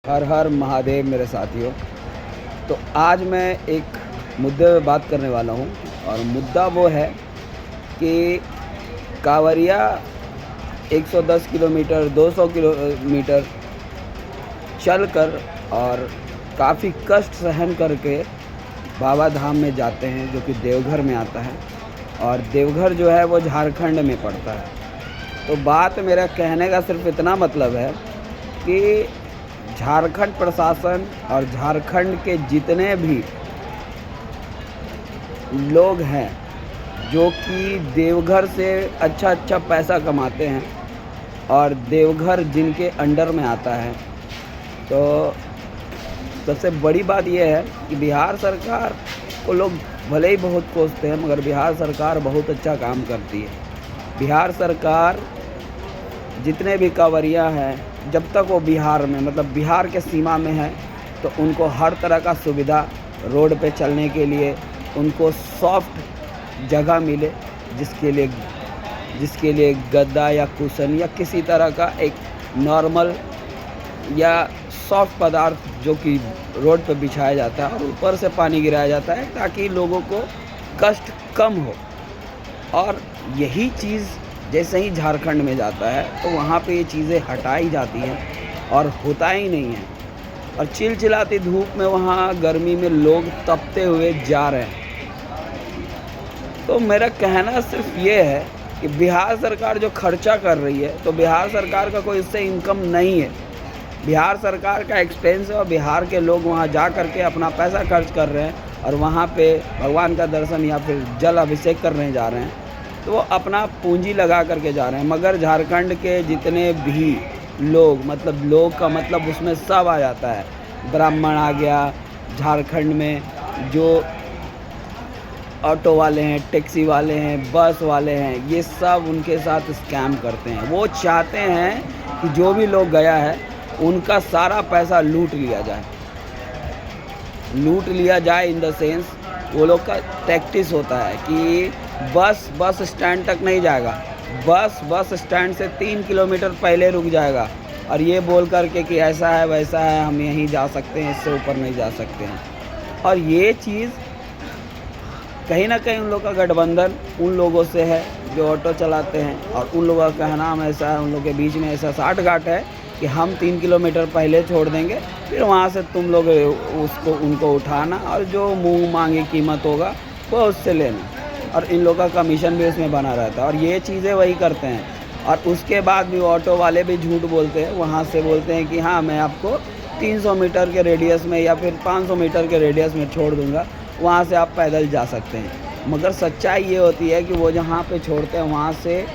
हर हर महादेव मेरे साथियों। तो आज मैं एक मुद्दे पे बात करने वाला हूँ और मुद्दा वो है कि कांवरिया 110 किलोमीटर 200 किलोमीटर चलकर और काफ़ी कष्ट सहन करके बाबा धाम में जाते हैं, जो कि देवघर में आता है। और देवघर जो है वो झारखंड में पड़ता है। तो बात मेरा कहने का सिर्फ इतना मतलब है कि झारखंड प्रशासन और झारखंड के जितने भी लोग हैं जो कि देवघर से अच्छा पैसा कमाते हैं और देवघर जिनके अंडर में आता है, तो सबसे बड़ी बात यह है कि बिहार सरकार को लोग भले ही बहुत कोसते हैं, मगर बिहार सरकार बहुत अच्छा काम करती है। बिहार सरकार जितने भी कांवरिया हैं, जब तक वो बिहार में मतलब बिहार के सीमा में है, तो उनको हर तरह का सुविधा रोड पे चलने के लिए उनको सॉफ्ट जगह मिले, जिसके लिए गद्दा या कुशन या किसी तरह का एक नॉर्मल या सॉफ्ट पदार्थ जो कि रोड पे बिछाया जाता है और ऊपर से पानी गिराया जाता है, ताकि लोगों को कष्ट कम हो। और यही चीज़ जैसे ही झारखंड में जाता है तो वहाँ पे ये चीज़ें हटाई जाती हैं और होता ही नहीं है। और चिलचिलाती धूप में वहाँ गर्मी में लोग तपते हुए जा रहे हैं। तो मेरा कहना सिर्फ ये है कि बिहार सरकार जो खर्चा कर रही है, तो बिहार सरकार का कोई इससे इनकम नहीं है। बिहार सरकार का एक्सपेंस है और बिहार के लोग वहाँ जा कर के अपना पैसा खर्च कर रहे हैं और वहाँ पे भगवान का दर्शन या फिर जल अभिषेक करने जा रहे हैं, तो वो अपना पूंजी लगा करके जा रहे हैं। मगर झारखंड के जितने भी लोग, मतलब लोग का मतलब उसमें सब आ जाता है। ब्राह्मण आ गया, झारखंड में जो ऑटो वाले हैं, टैक्सी वाले हैं, बस वाले हैं, ये सब उनके साथ स्कैम करते हैं। वो चाहते हैं कि जो भी लोग गया है उनका सारा पैसा लूट लिया जाए। इन द सेंस वो लोग का टैक्टिस होता है कि बस स्टैंड तक नहीं जाएगा, बस स्टैंड से 3 किलोमीटर पहले रुक जाएगा और ये बोल करके कि ऐसा है वैसा है, हम यहीं जा सकते हैं, इससे ऊपर नहीं जा सकते हैं। और ये चीज़ कहीं ना कहीं उन लोग का गठबंधन उन लोगों से है जो ऑटो चलाते हैं, और उन लोगों का कहना ऐसा है, उन लोगों के बीच में ऐसा साठगांठ है कि हम 3 किलोमीटर पहले छोड़ देंगे, फिर वहाँ से तुम लोग उनको उठाना और जो मुँह मांगी कीमत होगा वो उससे लेना। और इन लोगों का कमीशन भी उसमें बना रहता है और ये चीज़ें वही करते हैं। और उसके बाद भी ऑटो वाले भी झूठ बोलते हैं, वहाँ से बोलते हैं कि हाँ, मैं आपको 300 मीटर के रेडियस में या फिर 500 मीटर के रेडियस में छोड़ दूँगा, वहाँ से आप पैदल जा सकते हैं। मगर सच्चाई ये होती है कि वो जहाँ पे छोड़ते हैं वहाँ से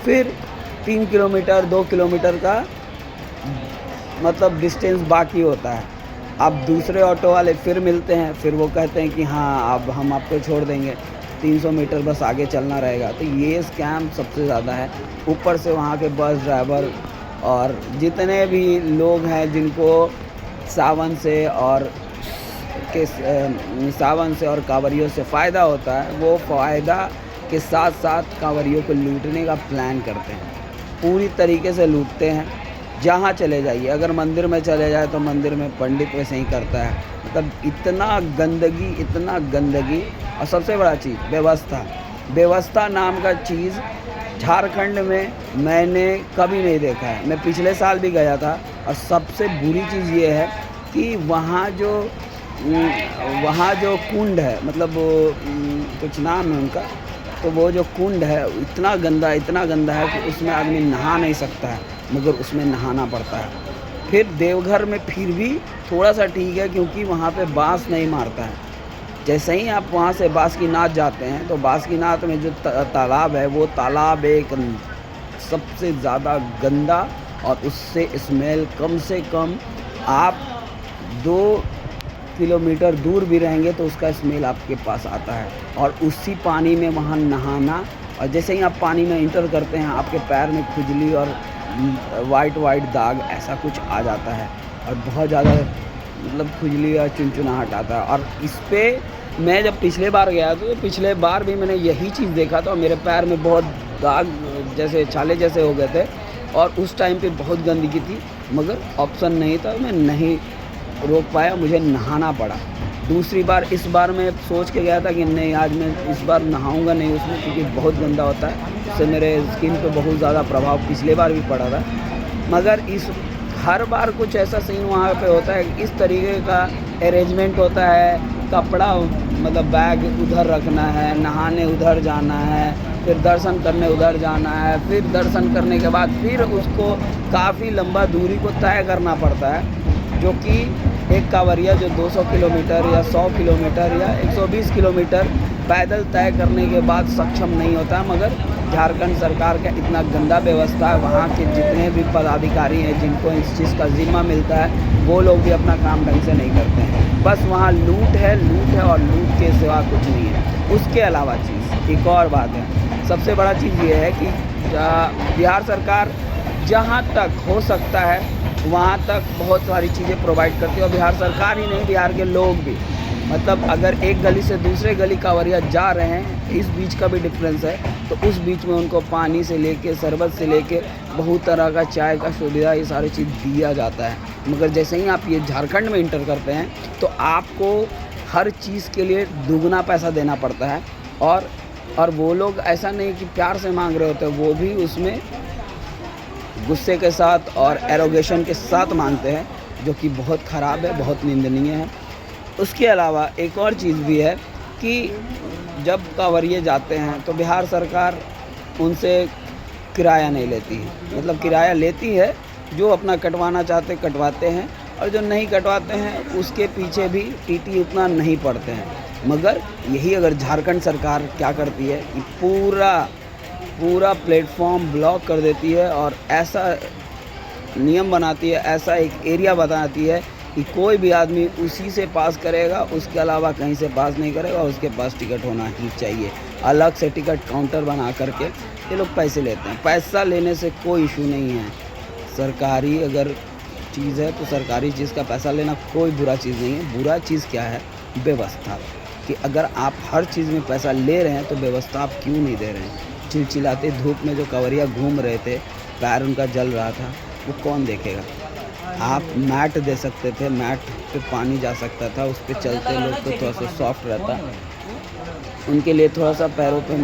फिर 3 किलोमीटर 2 किलोमीटर का मतलब डिस्टेंस बाकी होता है। अब दूसरे ऑटो वाले फिर मिलते हैं, फिर वो कहते हैं कि हाँ, अब हम आपको छोड़ देंगे, 300 मीटर बस आगे चलना रहेगा। तो ये स्कैम सबसे ज़्यादा है। ऊपर से वहाँ के बस ड्राइवर और जितने भी लोग हैं जिनको सावन से और कांवरियों से फ़ायदा होता है, वो फ़ायदा के साथ साथ कांवरियों को लूटने का प्लान करते हैं। पूरी तरीके से लूटते हैं। जहाँ चले जाइए, अगर मंदिर में चले जाए तो मंदिर में पंडित वैसे ही करता है। मतलब इतना गंदगी। और सबसे बड़ा चीज़ व्यवस्था नाम का चीज़ झारखंड में मैंने कभी नहीं देखा है। मैं पिछले साल भी गया था और सबसे बुरी चीज़ ये है कि वहाँ जो कुंड है, मतलब कुछ नाम है उनका, तो वो जो कुंड है इतना गंदा है कि उसमें आदमी नहा नहीं सकता है, मगर उसमें नहाना पड़ता है। फिर देवघर में फिर भी थोड़ा सा ठीक है, क्योंकि वहाँ पे बांस नहीं मारता है। जैसे ही आप वहाँ से बासुकीनाथ जाते हैं तो बासुकीनाथ में जो तालाब है, वो तालाब एक सबसे ज़्यादा गंदा, और उससे स्मेल कम से कम आप 2 किलोमीटर दूर भी रहेंगे तो उसका स्मेल आपके पास आता है। और उसी पानी में वहाँ नहाना, और जैसे ही आप पानी में इंटर करते हैं आपके पैर में खुजली और वाइट दाग ऐसा कुछ आ जाता है और बहुत ज़्यादा मतलब खुजली और चुनचुनाहट आता है। और इस पर मैं जब पिछले बार गया तो पिछले बार भी मैंने यही चीज़ देखा था, और मेरे पैर में बहुत दाग जैसे छाले जैसे हो गए थे, और उस टाइम पे बहुत गंदगी थी। मगर ऑप्शन नहीं था, मैं नहीं रोक पाया, मुझे नहाना पड़ा। दूसरी बार इस बार मैं सोच के गया था कि नहीं आज मैं इस बार नहाऊंगा नहीं उसमें, क्योंकि बहुत गंदा होता है, उससे मेरे स्किन पे बहुत ज़्यादा प्रभाव पिछले बार भी पड़ा था। मगर इस हर बार कुछ ऐसा सीन वहाँ पे होता है, इस तरीके का अरेंजमेंट होता है, कपड़ा मतलब बैग उधर रखना है, नहाने उधर जाना है, फिर दर्शन करने उधर जाना है, फिर दर्शन करने के बाद फिर उसको काफ़ी लंबा दूरी को तय करना पड़ता है, जो कि एक कांवरिया जो 200 किलोमीटर या 100 किलोमीटर या 120 किलोमीटर पैदल तय करने के बाद सक्षम नहीं होता। मगर झारखंड सरकार का इतना गंदा व्यवस्था है, वहाँ के जितने भी पदाधिकारी हैं जिनको इस चीज़ का ज़िम्मा मिलता है, वो लोग भी अपना काम ढंग से नहीं करते हैं। बस वहाँ लूट है और लूट के सिवा कुछ नहीं है। उसके अलावा चीज़ एक और बात है, सबसे बड़ा चीज़ ये है कि बिहार सरकार जहाँ तक हो सकता है वहाँ तक बहुत सारी चीज़ें प्रोवाइड करती है, और बिहार सरकार ही नहीं, बिहार के लोग भी। मतलब अगर एक गली से दूसरे गली कांवरिया जा रहे हैं, इस बीच का भी डिफरेंस है, तो उस बीच में उनको पानी से लेके शरबत से लेके बहुत तरह का चाय का सुविधा, ये सारी चीज़ दिया जाता है। मगर जैसे ही आप ये झारखंड में इंटर करते हैं तो आपको हर चीज़ के लिए दुगना पैसा देना पड़ता है, और वो लोग ऐसा नहीं कि प्यार से मांग रहे होते, वो भी उसमें गुस्से के साथ और एरोगेशन के साथ मांगते हैं, जो कि बहुत ख़राब है, बहुत निंदनीय है। उसके अलावा एक और चीज़ भी है कि जब कांवरिये जाते हैं तो बिहार सरकार उनसे किराया नहीं लेती है, मतलब किराया लेती है, जो अपना कटवाना चाहते कटवाते हैं, और जो नहीं कटवाते हैं उसके पीछे भी टीटी उतना नहीं पड़ते हैं। मगर यही अगर झारखंड सरकार क्या करती है कि पूरा प्लेटफॉर्म ब्लॉक कर देती है, और ऐसा नियम बनाती है, ऐसा एक एरिया बनाती है कि कोई भी आदमी उसी से पास करेगा, उसके अलावा कहीं से पास नहीं करेगा, उसके पास टिकट होना ही चाहिए। अलग से टिकट काउंटर बना करके ये लोग पैसे लेते हैं। पैसा लेने से कोई इशू नहीं है, सरकारी अगर चीज़ है तो सरकारी चीज़ का पैसा लेना कोई बुरा चीज़ नहीं है। बुरा चीज़ क्या है? व्यवस्था, कि अगर आप हर चीज़ में पैसा ले रहे हैं तो व्यवस्था आप क्यों नहीं दे रहे हैं? चिलचिलाते धूप में जो कांवरिया घूम रहे थे, पैर उनका जल रहा था, वो कौन देखेगा? आप मैट दे सकते थे, मैट पे पानी जा सकता था, उस पर चलते लोग तो थोड़ा सा सॉफ्ट रहता, उनके लिए थोड़ा सा पैरों पे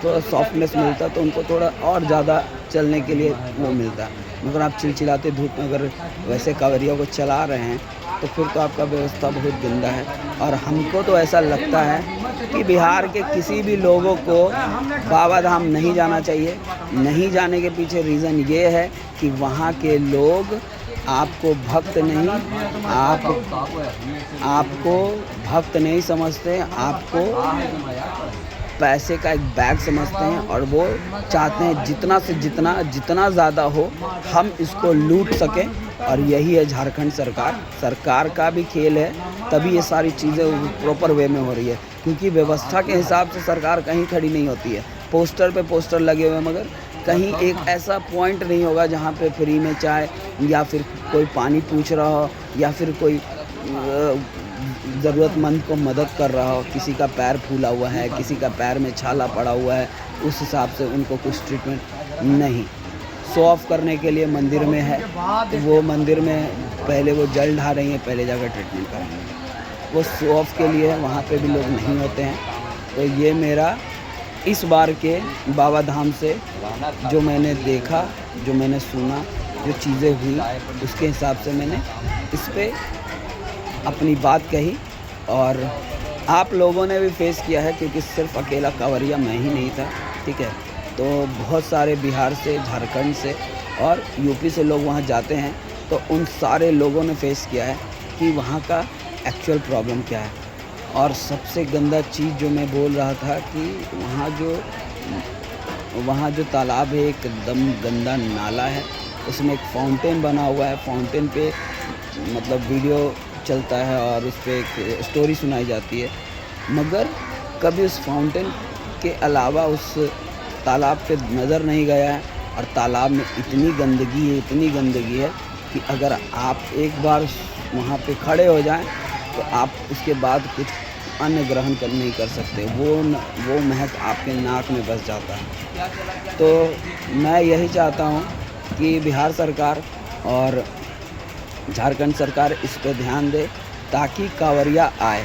थोड़ा सॉफ्टनेस मिलता, तो उनको थोड़ा और ज़्यादा चलने के लिए वो मिलता। मगर आप चिलचिलाते धूप में अगर वैसे कांवरिया को चला रहे हैं तो फिर तो आपका व्यवस्था बहुत गंदा है। और हमको तो ऐसा लगता है कि बिहार के किसी भी लोगों को बाबा धाम नहीं जाना चाहिए। नहीं जाने के पीछे रीज़न ये है कि वहाँ के लोग आपको भक्त नहीं, आपको भक्त नहीं समझते, आपको पैसे का एक बैग समझते हैं, और वो चाहते हैं जितना से जितना ज़्यादा हो हम इसको लूट सकें। और यही है झारखंड सरकार का भी खेल है, तभी ये सारी चीज़ें प्रॉपर वे में हो रही है, क्योंकि व्यवस्था के हिसाब से सरकार कहीं खड़ी नहीं होती है। पोस्टर पे पोस्टर लगे हुए, मगर कहीं एक ऐसा पॉइंट नहीं होगा जहाँ पे फ्री में चाय, या फिर कोई पानी पूछ रहा हो, या फिर कोई ज़रूरतमंद को मदद कर रहा हो। किसी का पैर फूला हुआ है, किसी का पैर में छाला पड़ा हुआ है, उस हिसाब से उनको कुछ ट्रीटमेंट नहीं। शो ऑफ करने के लिए मंदिर में है, तो वो मंदिर में पहले वो जल ढा रही हैं, पहले जाकर ट्रीटमेंट कराएंगे। वो शो ऑफ के लिए वहाँ पे भी लोग नहीं होते हैं। तो ये मेरा इस बार के बाबा धाम से जो मैंने देखा, जो मैंने सुना, जो चीज़ें हुई, उसके हिसाब से मैंने इस पे अपनी बात कही। और आप लोगों ने भी फेस किया है, क्योंकि सिर्फ अकेला कांवरिया मैं ही नहीं था, ठीक है। तो बहुत सारे बिहार से, झारखंड से और यूपी से लोग वहाँ जाते हैं, तो उन सारे लोगों ने फेस किया है कि वहाँ का एक्चुअल प्रॉब्लम क्या है। और सबसे गंदा चीज़ जो मैं बोल रहा था कि वहाँ जो तालाब है, एकदम गंदा नाला है, उसमें एक फाउंटेन बना हुआ है। फाउंटेन पे मतलब वीडियो चलता है और उस पर एक स्टोरी सुनाई जाती है, मगर कभी उस फाउंटेन के अलावा उस तालाब पे नज़र नहीं गया है। और तालाब में इतनी गंदगी है कि अगर आप एक बार वहाँ पे खड़े हो जाएं तो आप उसके बाद कुछ अन्न ग्रहण नहीं कर सकते, वो महक आपके नाक में बस जाता है। तो मैं यही चाहता हूँ कि बिहार सरकार और झारखंड सरकार इस पे ध्यान दे ताकि कांवरिया आए।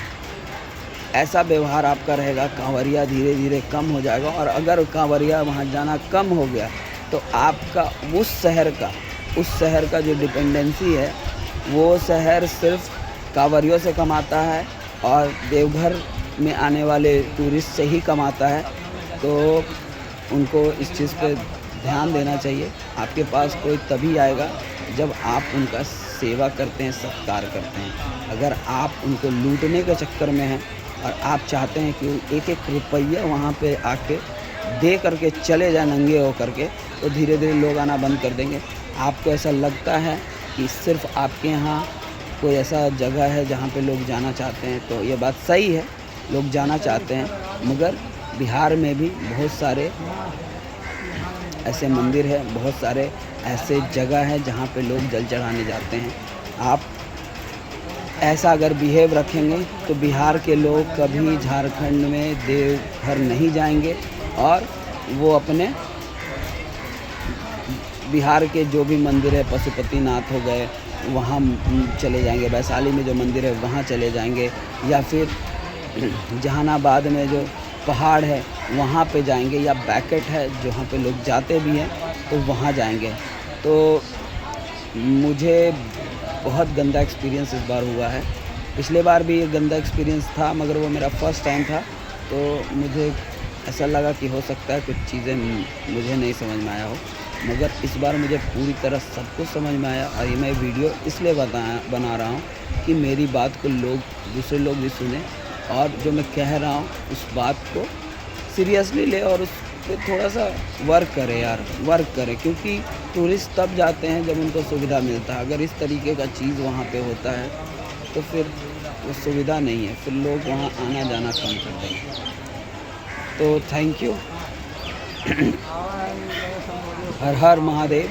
ऐसा व्यवहार आपका रहेगा, कांवरिया धीरे धीरे कम हो जाएगा। और अगर कांवरिया वहाँ जाना कम हो गया तो आपका उस शहर का जो डिपेंडेंसी है, वो शहर सिर्फ कांवरियों से कमाता है और देवघर में आने वाले टूरिस्ट से ही कमाता है। तो उनको इस चीज़ पे ध्यान देना चाहिए। आपके पास कोई तभी आएगा जब आप उनका सेवा करते हैं, सत्कार करते हैं। अगर आप उनको लूटने के चक्कर में हैं और आप चाहते हैं कि एक एक रुपया वहाँ पे आके दे करके चले जाए नंगे हो करके, तो धीरे धीरे लोग आना बंद कर देंगे। आपको ऐसा लगता है कि सिर्फ आपके यहाँ कोई ऐसा जगह है जहाँ पे लोग जाना चाहते हैं, तो ये बात सही है, लोग जाना चाहते हैं। मगर बिहार में भी बहुत सारे ऐसे मंदिर है, बहुत सारे ऐसे जगह है जहाँ पे लोग जल चढ़ाने जाते हैं। आप ऐसा अगर बिहेव रखेंगे तो बिहार के लोग कभी झारखंड में देवघर नहीं जाएंगे और वो अपने बिहार के जो भी मंदिर है, पशुपतिनाथ हो गए, वहाँ चले जाएंगे। वैशाली में जो मंदिर है वहाँ चले जाएंगे, या फिर जहानाबाद में जो पहाड़ है वहाँ पे जाएंगे, या बैकेट है जहाँ पे लोग जाते भी हैं तो वहाँ जाएंगे। तो मुझे बहुत गंदा एक्सपीरियंस इस बार हुआ है। पिछले बार भी एक गंदा एक्सपीरियंस था, मगर वो मेरा फर्स्ट टाइम था, तो मुझे ऐसा लगा कि हो सकता है कुछ चीज़ें मुझे नहीं समझ में आया हो। मगर इस बार मुझे पूरी तरह सब कुछ समझ में आया। और ये मैं वीडियो इसलिए बना रहा हूँ कि मेरी बात को दूसरे लोग भी सुने, और जो मैं कह रहा हूँ उस बात को सीरियसली ले और उस पर थोड़ा सा वर्क करें। क्योंकि टूरिस्ट तब जाते हैं जब उनको सुविधा मिलता है। अगर इस तरीके का चीज़ वहाँ पे होता है तो फिर वो सुविधा नहीं है, फिर लोग वहाँ आना जाना कम कर देंगे। तो थैंक यू। हर हर महादेव।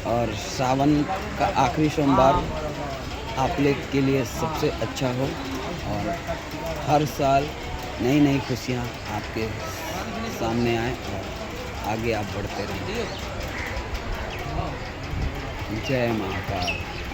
और सावन का आखिरी सोमवार आप लोग के लिए सबसे अच्छा हो, और हर साल नई नई खुशियाँ आपके सामने आए और आगे आप बढ़ते रहें। जय महाकाल।